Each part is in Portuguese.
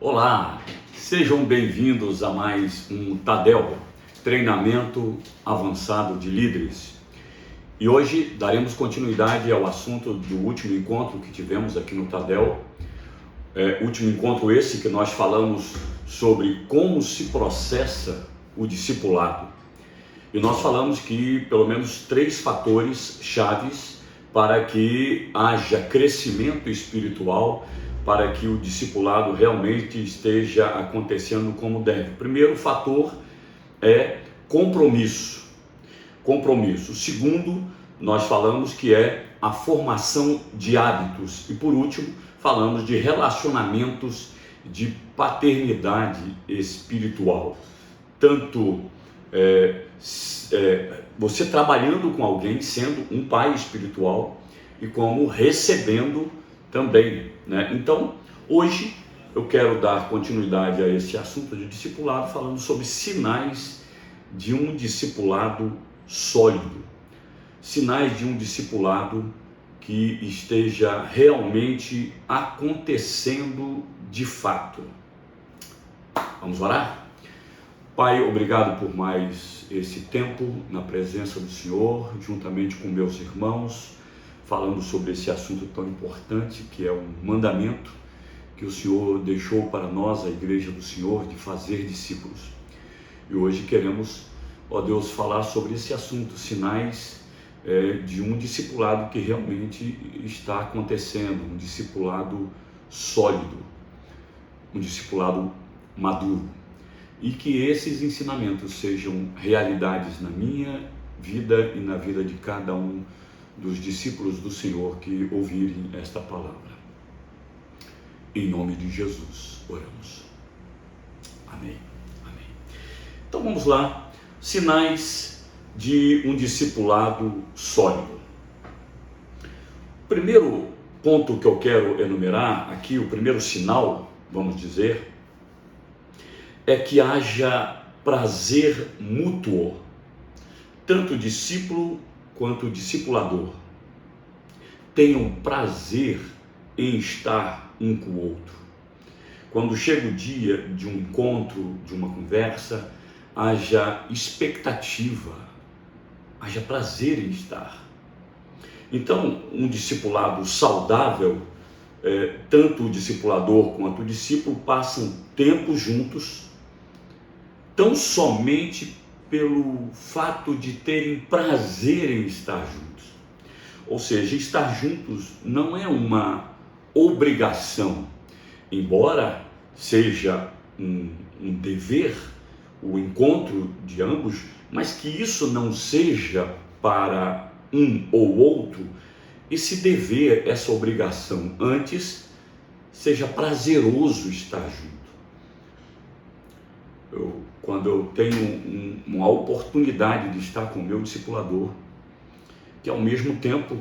Olá, sejam bem-vindos a mais um Tadel, treinamento avançado de líderes. E hoje daremos continuidade ao assunto do último encontro que tivemos aqui no Tadel. Último encontro esse que nós falamos sobre como se processa o discipulado. E nós falamos que pelo menos 3 fatores chaves para que haja crescimento espiritual, para que o discipulado realmente esteja acontecendo como deve. O primeiro fator é compromisso. O segundo, nós falamos que é a formação de hábitos. E por último, falamos de relacionamentos de paternidade espiritual. Tanto você trabalhando com alguém, sendo um pai espiritual, e como recebendo também, né? Então, hoje eu quero dar continuidade a esse assunto de discipulado, falando sobre sinais de um discipulado sólido, sinais de um discipulado que esteja realmente acontecendo de fato. Vamos orar? Pai, obrigado por mais esse tempo na presença do Senhor, juntamente com meus irmãos, falando sobre esse assunto tão importante que é um mandamento que o Senhor deixou para nós, a igreja do Senhor, de fazer discípulos. E hoje queremos, ó Deus, falar sobre esse assunto, sinais de um discipulado que realmente está acontecendo, um discipulado sólido, um discipulado maduro. E que esses ensinamentos sejam realidades na minha vida e na vida de cada um dos discípulos do Senhor que ouvirem esta palavra. Em nome de Jesus, oramos. Amém. Amém. Então vamos lá. Sinais de um discipulado sólido. O primeiro ponto que eu quero enumerar aqui, o primeiro sinal, vamos dizer, é que haja prazer mútuo, tanto o discípulo quanto o discipulador tenham prazer em estar um com o outro. Quando chega o dia de um encontro, de uma conversa, haja expectativa, haja prazer em estar. Então, um discipulado saudável, tanto o discipulador quanto o discípulo passam tempo juntos, tão somente pelo fato de terem prazer em estar juntos. Ou seja, estar juntos não é uma obrigação, embora seja um dever, o encontro de ambos, mas que isso não seja para um ou outro, esse dever, essa obrigação, antes seja prazeroso estar junto. Quando eu tenho uma oportunidade de estar com o meu discipulador, que ao mesmo tempo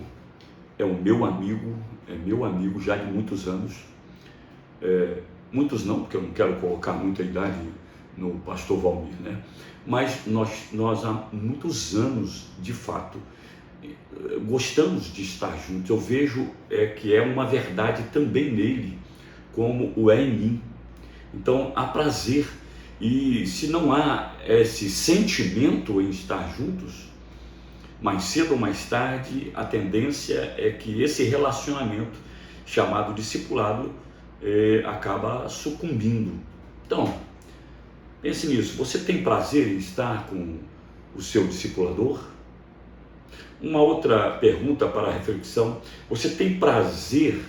é o meu amigo, é meu amigo já de muitos anos, muitos não, porque eu não quero colocar muita idade no pastor Valmir, né? Mas nós há muitos anos, de fato, gostamos de estar juntos. Eu vejo que é uma verdade também nele, como o é em mim. Então há prazer. E se não há esse sentimento em estar juntos, mais cedo ou mais tarde, a tendência é que esse relacionamento chamado discipulado acaba sucumbindo. Então, pense nisso. Você tem prazer em estar com o seu discipulador? Uma outra pergunta para reflexão: você tem prazer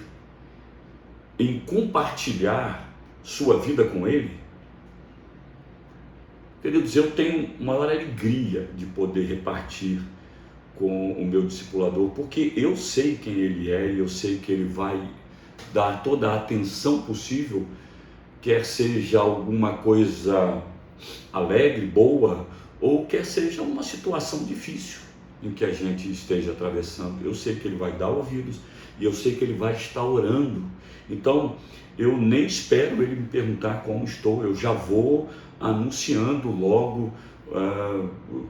em compartilhar sua vida com ele? Queridos, eu tenho maior alegria de poder repartir com o meu discipulador, porque eu sei quem ele é e eu sei que ele vai dar toda a atenção possível, quer seja alguma coisa alegre, boa, ou quer seja uma situação difícil em que a gente esteja atravessando. Eu sei que ele vai dar ouvidos e eu sei que ele vai estar orando. Então, eu nem espero ele me perguntar como estou, eu já vou anunciando logo,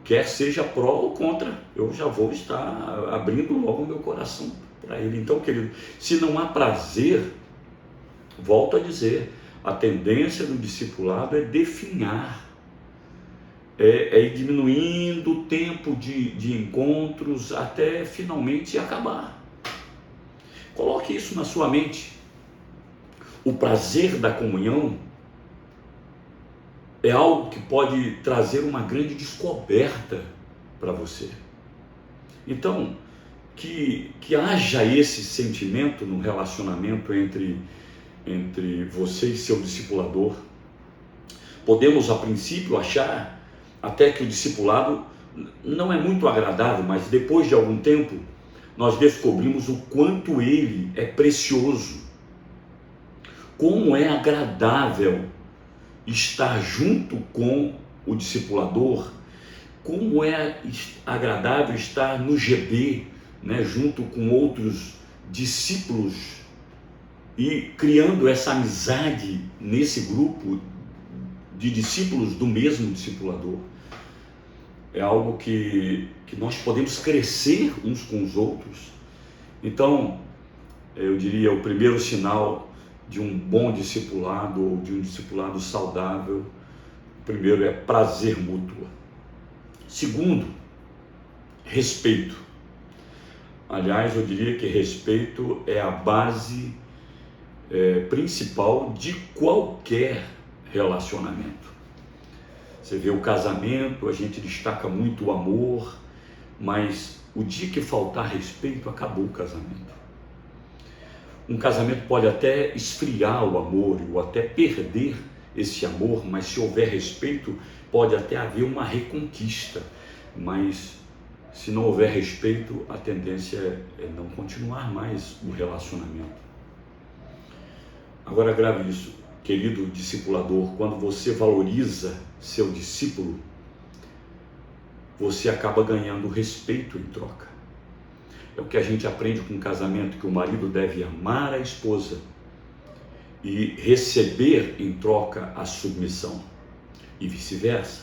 quer seja pró ou contra, eu já vou estar abrindo logo o meu coração para ele. Então, querido, se não há prazer, volto a dizer, A tendência do discipulado é definhar, é ir diminuindo o tempo de encontros até finalmente acabar. Coloque isso na sua mente. O prazer da comunhão é algo que pode trazer uma grande descoberta para você. Então, que haja esse sentimento no relacionamento entre você e seu discipulador. Podemos, a princípio, achar até que o discipulado não é muito agradável, mas depois de algum tempo, nós descobrimos o quanto ele é precioso. Como é agradável estar junto com o discipulador, como é agradável estar no GB, né, junto com outros discípulos e criando essa amizade nesse grupo de discípulos do mesmo discipulador. É algo que nós podemos crescer uns com os outros. Então, eu diria, o primeiro sinal de um bom discipulado ou de um discipulado saudável, primeiro é prazer mútuo. Segundo, respeito. Aliás, eu diria que respeito é a base principal de qualquer relacionamento. Você vê o casamento, a gente destaca muito o amor, mas o dia que faltar respeito, acabou o casamento. Um casamento pode até esfriar o amor ou até perder esse amor, mas se houver respeito, pode até haver uma reconquista. Mas se não houver respeito, a tendência é não continuar mais o relacionamento. Agora grave isso, querido discipulador, quando você valoriza seu discípulo, você acaba ganhando respeito em troca. É o que a gente aprende com o casamento, que o marido deve amar a esposa e receber em troca a submissão, e vice-versa.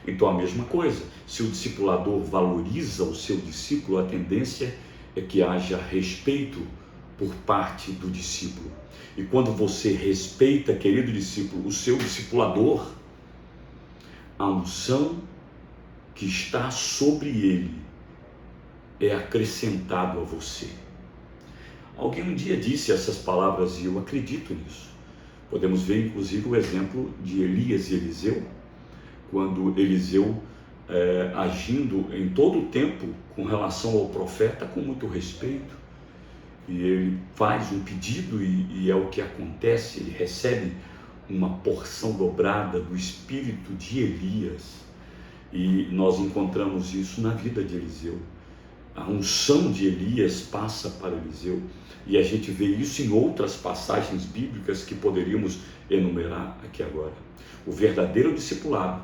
Então a mesma coisa, se o discipulador valoriza o seu discípulo, a tendência é que haja respeito por parte do discípulo. E quando você respeita, querido discípulo, o seu discipulador, a unção que está sobre ele é acrescentado a você. Alguém um dia disse essas palavras e eu acredito nisso. Podemos ver inclusive o exemplo de Elias e Eliseu, quando Eliseu agindo em todo o tempo com relação ao profeta com muito respeito, e ele faz um pedido e é o que acontece, ele recebe uma porção dobrada do espírito de Elias, e nós encontramos isso na vida de Eliseu. A unção de Elias passa para Eliseu, e a gente vê isso em outras passagens bíblicas que poderíamos enumerar aqui agora. O verdadeiro discipulado,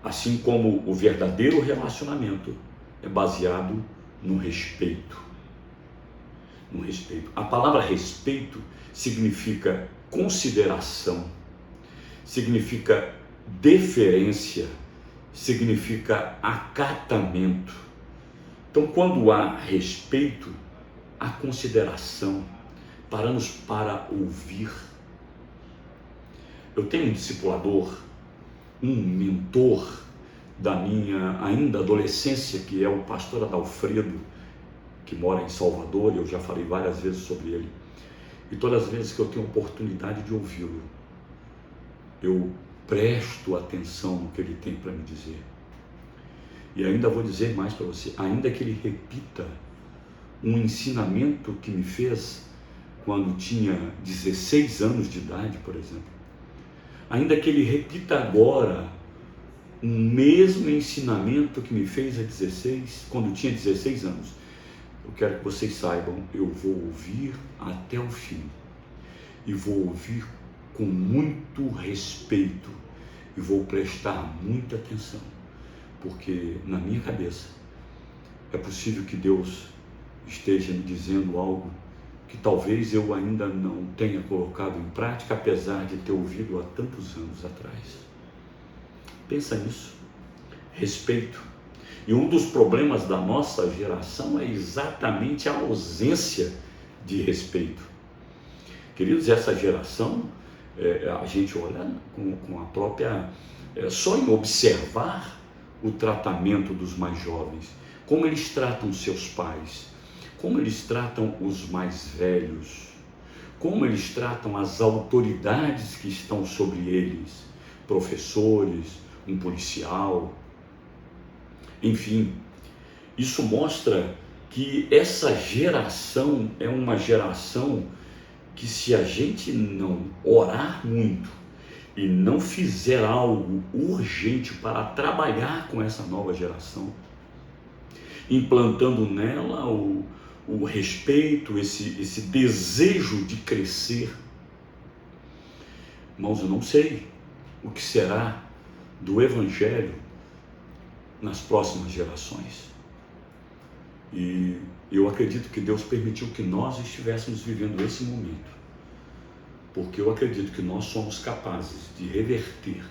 assim como o verdadeiro relacionamento, é baseado no respeito. No respeito. A palavra respeito significa consideração, significa deferência, significa acatamento. Então, quando há respeito, há consideração, paramos para ouvir. Eu tenho um discipulador, um mentor da minha ainda adolescência, que é o pastor Adalfredo, que mora em Salvador, e eu já falei várias vezes sobre ele. E todas as vezes que eu tenho oportunidade de ouvi-lo, eu presto atenção no que ele tem para me dizer. E ainda vou dizer mais para você, ainda que ele repita um ensinamento que me fez quando tinha 16 anos de idade, por exemplo, ainda que ele repita agora o mesmo ensinamento que me fez quando tinha 16 anos, eu quero que vocês saibam, eu vou ouvir até o fim, e vou ouvir com muito respeito, e vou prestar muita atenção, porque na minha cabeça é possível que Deus esteja me dizendo algo que talvez eu ainda não tenha colocado em prática, apesar de ter ouvido há tantos anos atrás. Pensa nisso. Respeito. E um dos problemas da nossa geração é exatamente a ausência de respeito. Queridos, essa geração, a gente olha com a própria, só em observar o tratamento dos mais jovens, como eles tratam seus pais, como eles tratam os mais velhos, como eles tratam as autoridades que estão sobre eles, professores, um policial, enfim. Isso mostra que essa geração é uma geração que, se a gente não orar muito e não fizer algo urgente para trabalhar com essa nova geração, implantando nela o respeito, esse desejo de crescer, irmãos, eu não sei o que será do Evangelho nas próximas gerações. E eu acredito que Deus permitiu que nós estivéssemos vivendo esse momento, porque eu acredito que nós somos capazes de reverter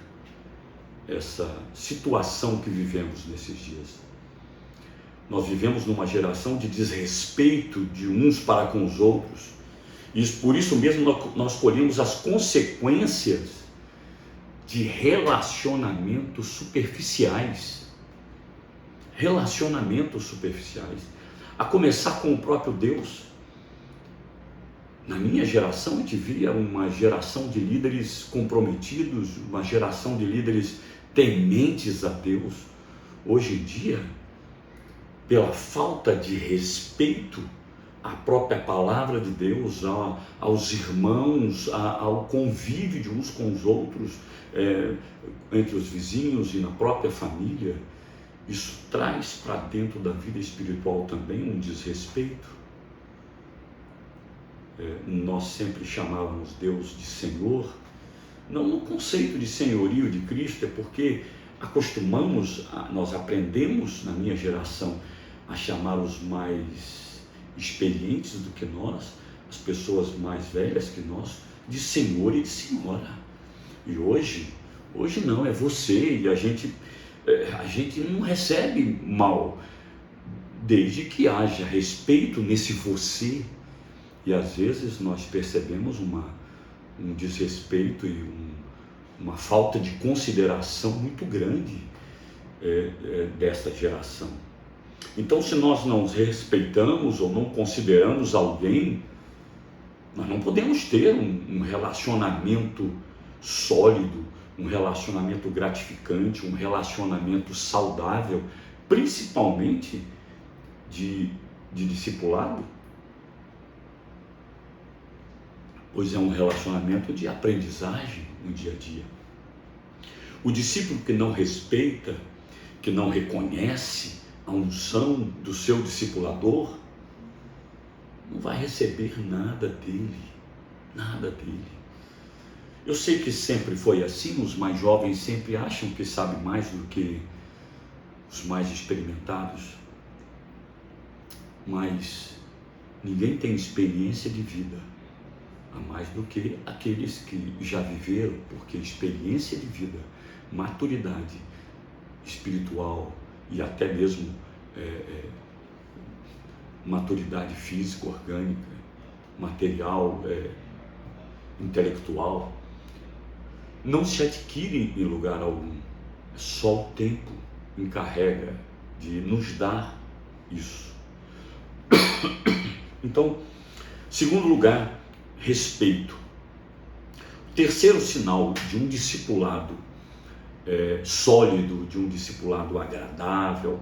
essa situação que vivemos nesses dias. Nós vivemos numa geração de desrespeito de uns para com os outros, e por isso mesmo nós colhemos as consequências de relacionamentos superficiais. Relacionamentos superficiais, a começar com o próprio Deus. Na minha geração, a gente via uma geração de líderes comprometidos, uma geração de líderes tementes a Deus. Hoje em dia, pela falta de respeito à própria palavra de Deus, aos irmãos, ao convívio de uns com os outros, entre os vizinhos e na própria família, isso traz para dentro da vida espiritual também um desrespeito. Nós sempre chamávamos Deus de Senhor, não no conceito de senhorio de Cristo, é porque nós aprendemos na minha geração a chamar os mais experientes do que nós, as pessoas mais velhas que nós, de Senhor e de Senhora. E hoje não, é você, e a gente não recebe mal, desde que haja respeito nesse você. E às vezes nós percebemos um desrespeito e uma falta de consideração muito grande desta geração. Então, se nós não respeitamos ou não consideramos alguém, nós não podemos ter um relacionamento sólido, um relacionamento gratificante, um relacionamento saudável, principalmente de discipulado, pois é um relacionamento de aprendizagem no dia a dia. O discípulo que não respeita, que não reconhece a unção do seu discipulador, não vai receber nada dele, nada dele. Eu sei que sempre foi assim, os mais jovens sempre acham que sabem mais do que os mais experimentados, mas ninguém tem experiência de vida a mais do que aqueles que já viveram, porque experiência de vida, maturidade espiritual e até mesmo maturidade física, orgânica, material, intelectual, não se adquirem em lugar algum. Só o tempo encarrega de nos dar isso. Então, segundo lugar, respeito. Terceiro sinal de um discipulado sólido, de um discipulado agradável,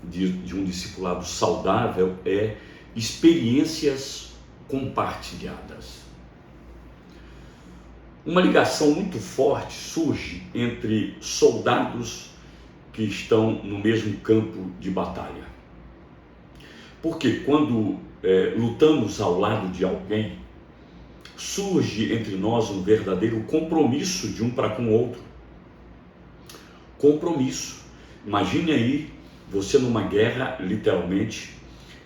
de um discipulado saudável, é experiências compartilhadas. Uma ligação muito forte surge entre soldados que estão no mesmo campo de batalha. Porque quando lutamos ao lado de alguém, surge entre nós um verdadeiro compromisso de um para com o outro. Compromisso. Imagine aí você numa guerra, literalmente,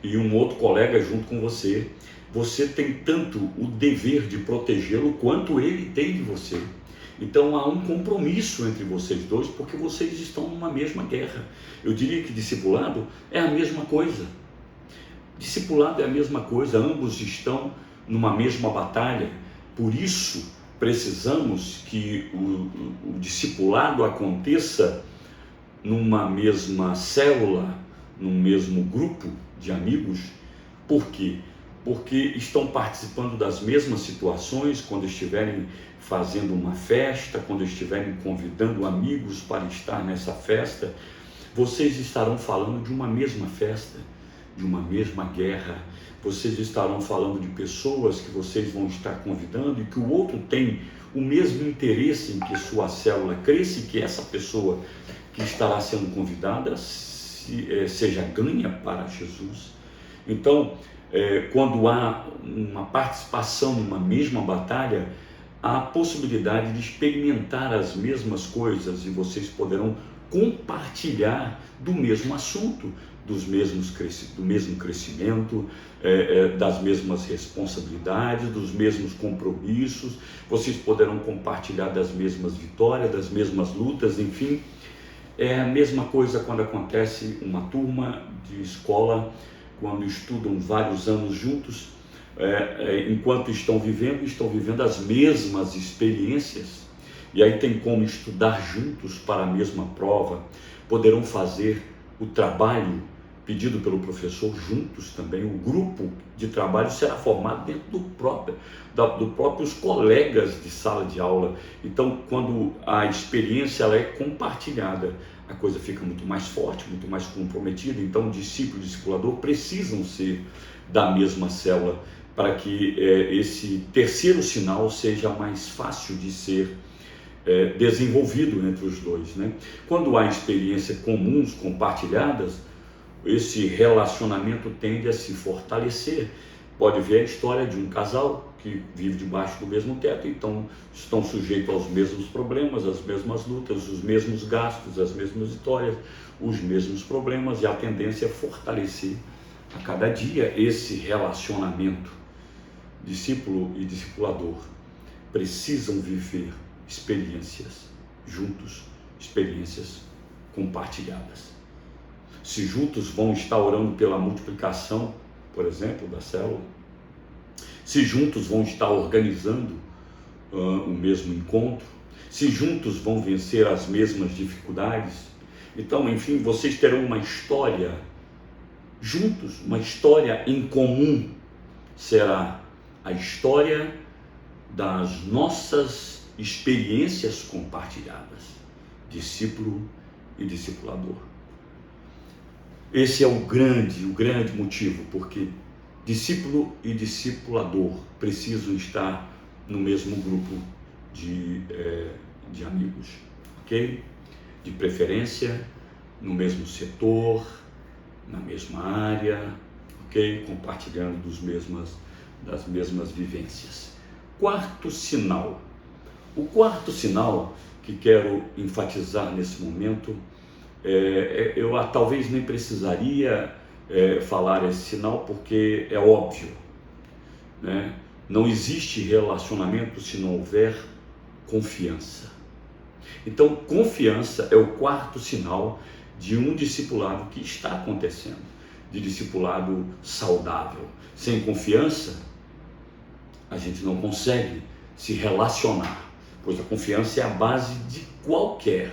e um outro colega junto com você. Você tem tanto o dever de protegê-lo quanto ele tem de você. Então há um compromisso entre vocês dois, porque vocês estão numa mesma guerra. Eu diria que discipulado é a mesma coisa. Discipulado é a mesma coisa, ambos estão numa mesma batalha, Por isso, precisamos que o discipulado aconteça numa mesma célula, num mesmo grupo de amigos. Por quê? Porque estão participando das mesmas situações quando estiverem fazendo uma festa, quando estiverem convidando amigos para estar nessa festa. Vocês estarão falando de uma mesma festa, de uma mesma guerra. Vocês estarão falando de pessoas que vocês vão estar convidando e que o outro tem o mesmo interesse em que sua célula cresça e que essa pessoa que estará sendo convidada seja ganha para Jesus. Então, quando há uma participação numa mesma batalha, há a possibilidade de experimentar as mesmas coisas e vocês poderão compartilhar do mesmo assunto, do mesmo crescimento, das mesmas responsabilidades, dos mesmos compromissos. Vocês poderão compartilhar das mesmas vitórias, das mesmas lutas, enfim. É a mesma coisa quando acontece uma turma de escola, quando estudam vários anos juntos, enquanto estão vivendo as mesmas experiências, e aí tem como estudar juntos para a mesma prova, poderão fazer o trabalho pedido pelo professor juntos também. O grupo de trabalho será formado dentro dos próprios colegas de sala de aula. Então, quando a experiência ela é compartilhada, a coisa fica muito mais forte, muito mais comprometida. Então, o discípulo e o discipulador precisam ser da mesma célula para que esse terceiro sinal seja mais fácil de ser desenvolvido entre os dois, né? Quando há experiências comuns, compartilhadas, esse relacionamento tende a se fortalecer. Pode ver a história de um casal que vive debaixo do mesmo teto, então estão sujeitos aos mesmos problemas, às mesmas lutas, os mesmos gastos, as mesmas histórias, os mesmos problemas, e a tendência é fortalecer a cada dia esse relacionamento. Discípulo e discipulador precisam viver experiências juntos, experiências compartilhadas. Se juntos vão estar orando pela multiplicação, por exemplo, da célula, se juntos vão estar organizando o mesmo encontro, se juntos vão vencer as mesmas dificuldades, então, enfim, vocês terão uma história juntos, uma história em comum. Será a história das nossas experiências compartilhadas, discípulo e discipulador. Esse é o grande motivo, porque discípulo e discipulador precisam estar no mesmo grupo de amigos, ok? De preferência no mesmo setor, na mesma área, ok? Compartilhando das mesmas vivências. Quarto sinal. O quarto sinal que quero enfatizar nesse momento, eu talvez nem precisaria falar esse sinal, porque é óbvio, né? Não existe relacionamento se não houver confiança. Então, confiança é o quarto sinal de um discipulado que está acontecendo, de discipulado saudável. Sem confiança, a gente não consegue se relacionar, pois a confiança é a base de qualquer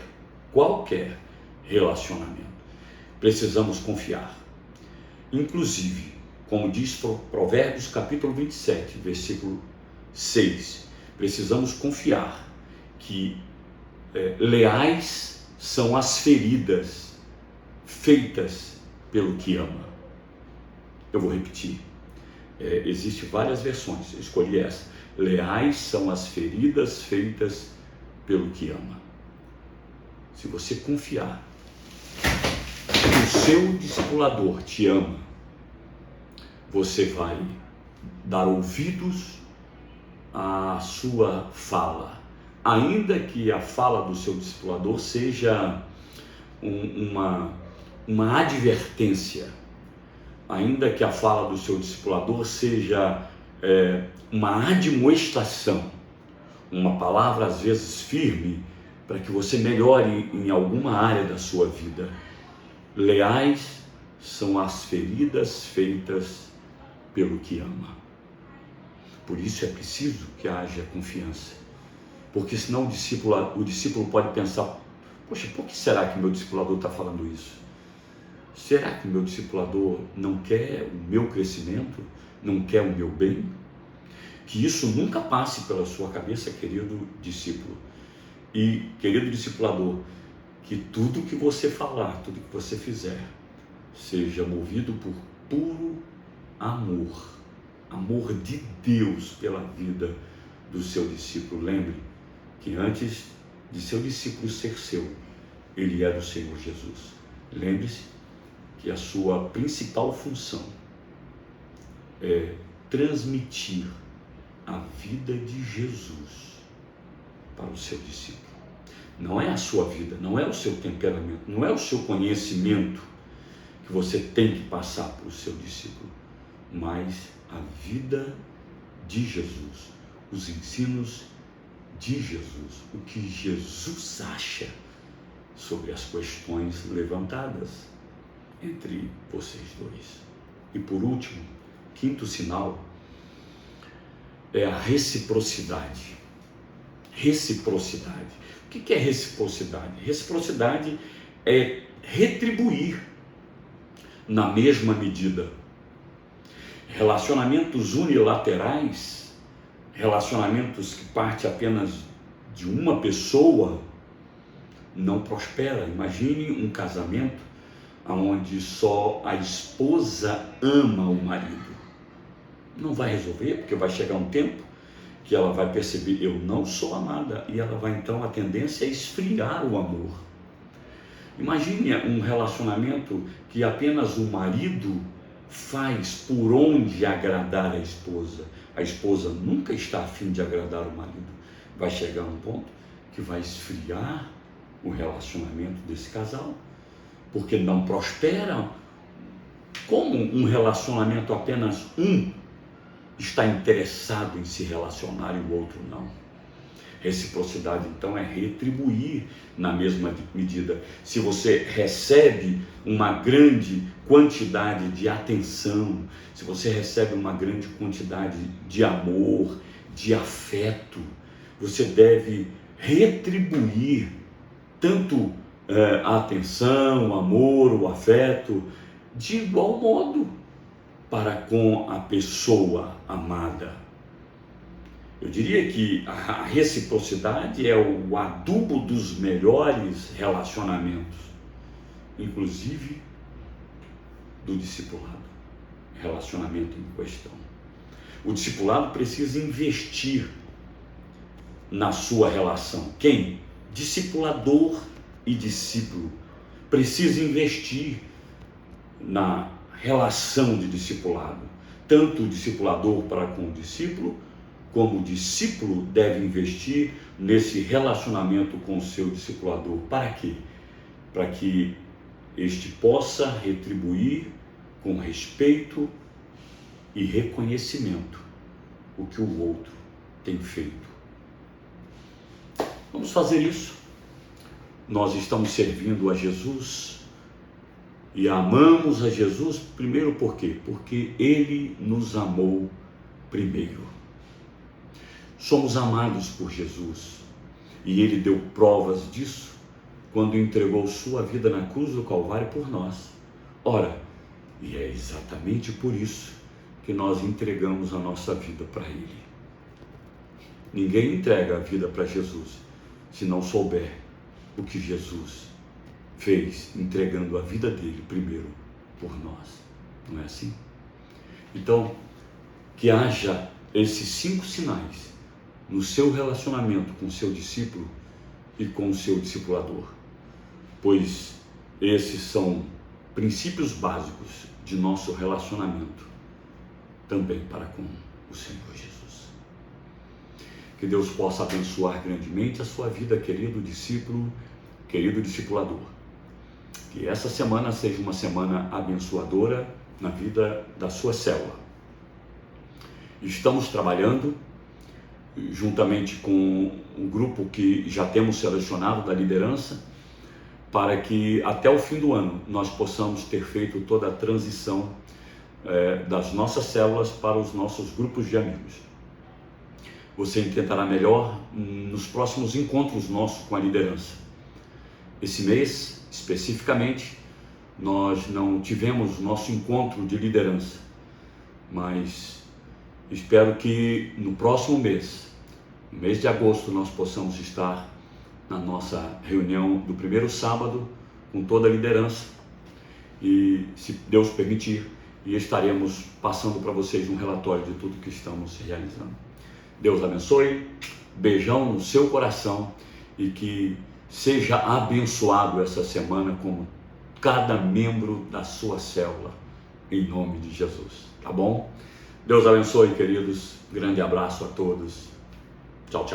relacionamento. Precisamos confiar. Inclusive, como diz Provérbios capítulo 27, versículo 6, precisamos confiar que leais são as feridas feitas pelo que ama. Eu vou repetir. Existem várias versões, eu escolhi essa. Leais são as feridas feitas pelo que ama. Se você confiar que o seu discipulador te ama, você vai dar ouvidos à sua fala, ainda que a fala do seu discipulador seja uma advertência, ainda que a fala do seu discipulador seja uma admoestação, uma palavra às vezes firme, para que você melhore em alguma área da sua vida. Leais são as feridas feitas pelo que ama. Por isso é preciso que haja confiança, porque senão o discípulo pode pensar: poxa, por que será que meu discipulador está falando isso? Será que o meu discipulador não quer o meu crescimento, não quer o meu bem? Que isso nunca passe pela sua cabeça, querido discípulo. E, querido discipulador, que tudo que você falar, tudo que você fizer, seja movido por puro amor, amor de Deus pela vida do seu discípulo. Lembre que antes de seu discípulo ser seu, ele era o Senhor Jesus. Lembre-se que a sua principal função é transmitir a vida de Jesus para o seu discípulo. Não é a sua vida, não é o seu temperamento, não é o seu conhecimento que você tem que passar para o seu discípulo, mas a vida de Jesus, os ensinos de Jesus, o que Jesus acha sobre as questões levantadas entre vocês dois. E por último, quinto sinal, é a reciprocidade. Reciprocidade. O que é reciprocidade? Reciprocidade é retribuir na mesma medida. Relacionamentos unilaterais, relacionamentos que partem apenas de uma pessoa, não prospera. Imagine um casamento onde só a esposa ama o marido. Não vai resolver, porque vai chegar um tempo que ela vai perceber: eu não sou amada, e ela vai então, a tendência é esfriar o amor. Imagine um relacionamento que apenas o marido faz por onde agradar a esposa nunca está a fim de agradar o marido. Vai chegar um ponto que vai esfriar o relacionamento desse casal, porque não prospera. Como um relacionamento apenas um está interessado em se relacionar e o outro não? Reciprocidade, então, é retribuir na mesma medida. Se você recebe uma grande quantidade de atenção, se você recebe uma grande quantidade de amor, de afeto, você deve retribuir tanto a atenção, o amor, o afeto, de igual modo para com a pessoa amada. Eu diria que a reciprocidade é o adubo dos melhores relacionamentos, inclusive do discipulado, relacionamento em questão. O discipulado precisa investir na sua relação. Quem? Discipulador e discípulo precisa investir na relação de discipulado. Tanto o discipulador para com o discípulo, como o discípulo deve investir nesse relacionamento com o seu discipulador. Para quê? Para que este possa retribuir com respeito e reconhecimento o que o outro tem feito. Vamos fazer isso. Nós estamos servindo a Jesus e amamos a Jesus primeiro por quê? Porque Ele nos amou primeiro. Somos amados por Jesus e Ele deu provas disso quando entregou sua vida na cruz do Calvário por nós. Ora, e é exatamente por isso que nós entregamos a nossa vida para Ele. Ninguém entrega a vida para Jesus se não souber o que Jesus fez, entregando a vida dele primeiro por nós. Não é assim? Então, que haja esses 5 sinais no seu relacionamento com o seu discípulo e com o seu discipulador, pois esses são princípios básicos de nosso relacionamento também para com o Senhor Jesus. Que Deus possa abençoar grandemente a sua vida, querido discípulo, querido discipulador. Que essa semana seja uma semana abençoadora na vida da sua célula. Estamos trabalhando juntamente com um grupo que já temos selecionado da liderança, para que até o fim do ano nós possamos ter feito toda a transição das nossas células para os nossos grupos de amigos. você entenderá melhor nos próximos encontros nossos com a liderança. Esse mês, especificamente, nós não tivemos nosso encontro de liderança, mas espero que no próximo mês, no mês de agosto, nós possamos estar na nossa reunião do primeiro sábado com toda a liderança e, se Deus permitir, estaremos passando para vocês um relatório de tudo que estamos realizando. Deus abençoe, beijão no seu coração e que seja abençoado essa semana como cada membro da sua célula, em nome de Jesus, tá bom? Deus abençoe, queridos, grande abraço a todos.